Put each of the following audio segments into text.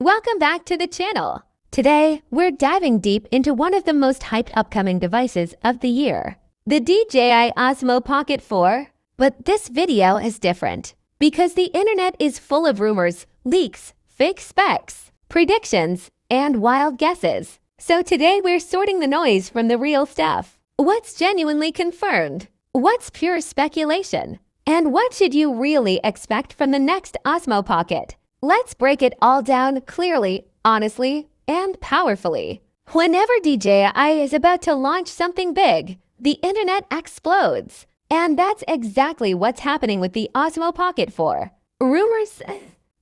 Welcome back to the channel. Today, we're diving deep into one of the most hyped upcoming devices of the year, the DJI Osmo Pocket 4. But this video is different because the internet is full of rumors, leaks, fake specs, predictions, and wild guesses. So today we're sorting the noise from the real stuff. What's genuinely confirmed? What's pure speculation? And what should you really expect from the next Osmo Pocket? Let's break it all down clearly, honestly, and powerfully. Whenever DJI is about to launch something big, the internet explodes. And that's exactly what's happening with the Osmo Pocket 4. Rumors,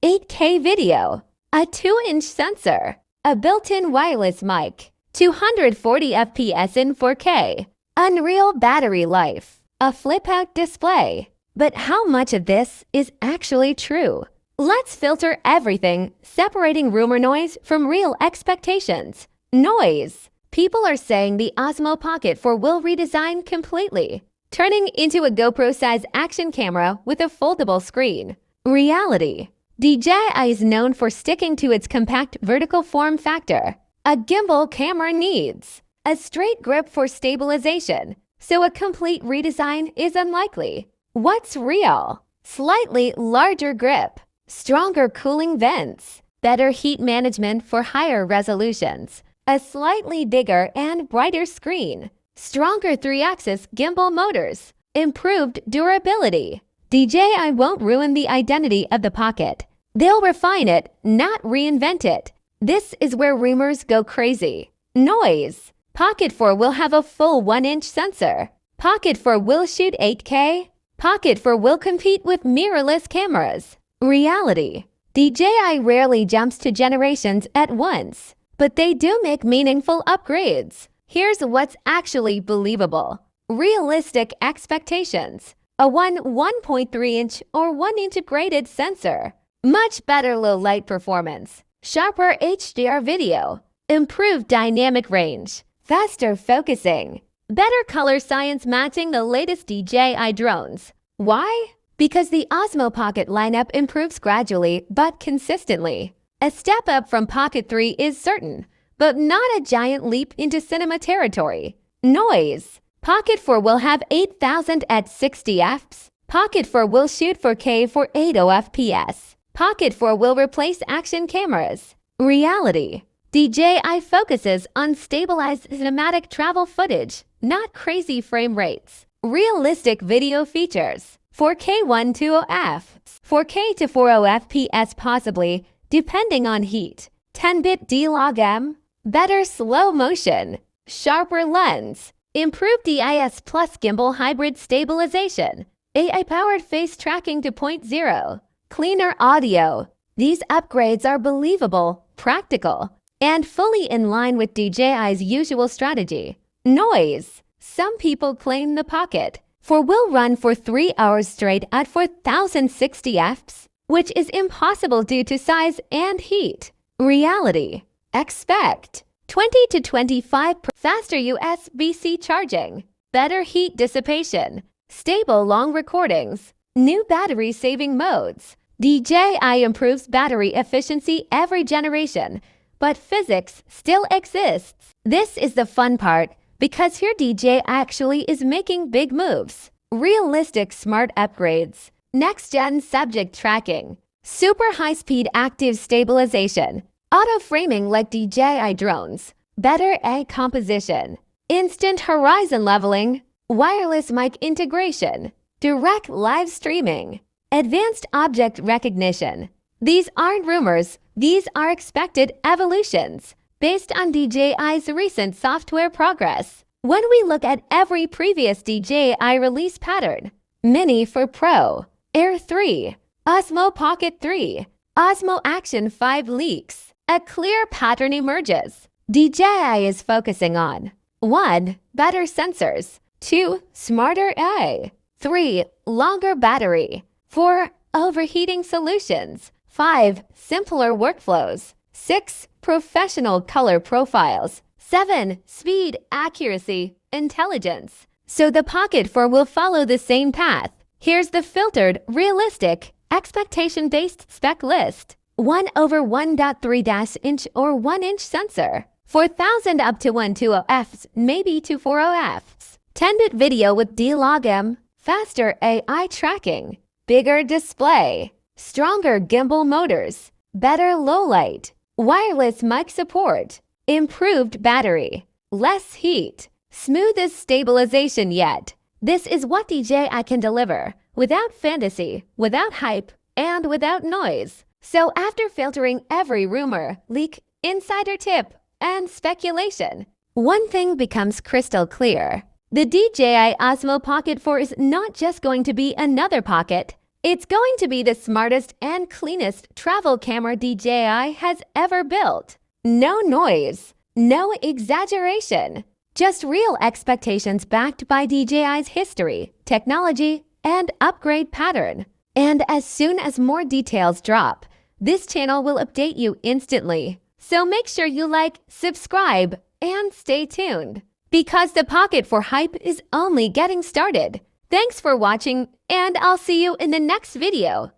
8K video, a 2-inch sensor, a built-in wireless mic, 240 FPS in 4K, unreal battery life, a flip-out display. But how much of this is actually true? Let's filter everything, separating rumor noise from real expectations. Noise. People are saying the Osmo Pocket 4 will redesign completely, turning into a GoPro-sized action camera with a foldable screen. Reality. DJI is known for sticking to its compact vertical form factor. A gimbal camera needs a straight grip for stabilization, so a complete redesign is unlikely. What's real? Slightly larger grip, stronger cooling vents, better heat management for higher resolutions, a slightly bigger and brighter screen, stronger 3-axis gimbal motors, improved durability. DJI won't ruin the identity of the Pocket. They'll refine it, not reinvent it. This is where rumors go crazy. Noise. Pocket 4 will have a full 1-inch sensor. Pocket 4 will shoot 8K. Pocket 4 will compete with mirrorless cameras. Reality. DJI rarely jumps to generations at once, but they do make meaningful upgrades. Here's what's actually believable. Realistic expectations. A 1.3-inch or 1 integrated sensor. Much better low light performance. Sharper HDR video. Improved dynamic range. Faster focusing. Better color science matching the latest DJI drones. Why? Because the Osmo Pocket lineup improves gradually but consistently. A step up from Pocket 3 is certain, but not a giant leap into cinema territory. Noise. Pocket 4 will have 8,000 at 60 fps. Pocket 4 will shoot 4K for 80 FPS. Pocket 4 will replace action cameras. Reality. DJI focuses on stabilized cinematic travel footage, not crazy frame rates. Realistic video features. 4K 120f, 4K to 40 FPS possibly, depending on heat. 10-bit D-Log-M, better slow motion, sharper lens, improved DIS plus gimbal hybrid stabilization, AI-powered face tracking to 0.0, cleaner audio. These upgrades are believable, practical, and fully in line with DJI's usual strategy. Noise. Some people claim the Pocket 4 will run for 3 hours straight at 4060 fps, which is impossible due to size and heat. Reality. Expect 20 to 25% faster USB-C charging, better heat dissipation, stable long recordings, new battery-saving modes. DJI improves battery efficiency every generation, but physics still exists. This is the fun part, because here DJI actually is making big moves. Realistic smart upgrades, next-gen subject tracking, super high-speed active stabilization, auto-framing like DJI drones, better eye composition, instant horizon leveling, wireless mic integration, direct live streaming, advanced object recognition. These aren't rumors, these are expected evolutions based on DJI's recent software progress. When we look at every previous DJI release pattern, Mini for Pro, Air 3, Osmo Pocket 3, Osmo Action 5 leaks, a clear pattern emerges. DJI is focusing on 1. Better sensors, 2. Smarter AI, 3. Longer battery, 4. Overheating solutions, 5. Simpler workflows, 6. Professional color profiles, 7. Speed, accuracy, intelligence. So the Pocket 4 will follow the same path. Here's the filtered, realistic, expectation-based spec list. 1/1.3-inch or 1-inch sensor, 4000 up to 120 fps, maybe 240 fps. 10-bit video with D-Log M, faster AI tracking, bigger display, stronger gimbal motors, better low light, wireless mic support, improved battery, less heat, smoothest stabilization yet. This is what DJI can deliver, without fantasy, without hype, and without noise. So after filtering every rumor, leak, insider tip, and speculation, one thing becomes crystal clear. The DJI Osmo Pocket 4 is not just going to be another pocket. It's going to be the smartest and cleanest travel camera DJI has ever built. No noise, no exaggeration, just real expectations backed by DJI's history, technology, and upgrade pattern. And as soon as more details drop, this channel will update you instantly. So make sure you like, subscribe, and stay tuned, because the Pocket 4 hype is only getting started. Thanks for watching, and I'll see you in the next video.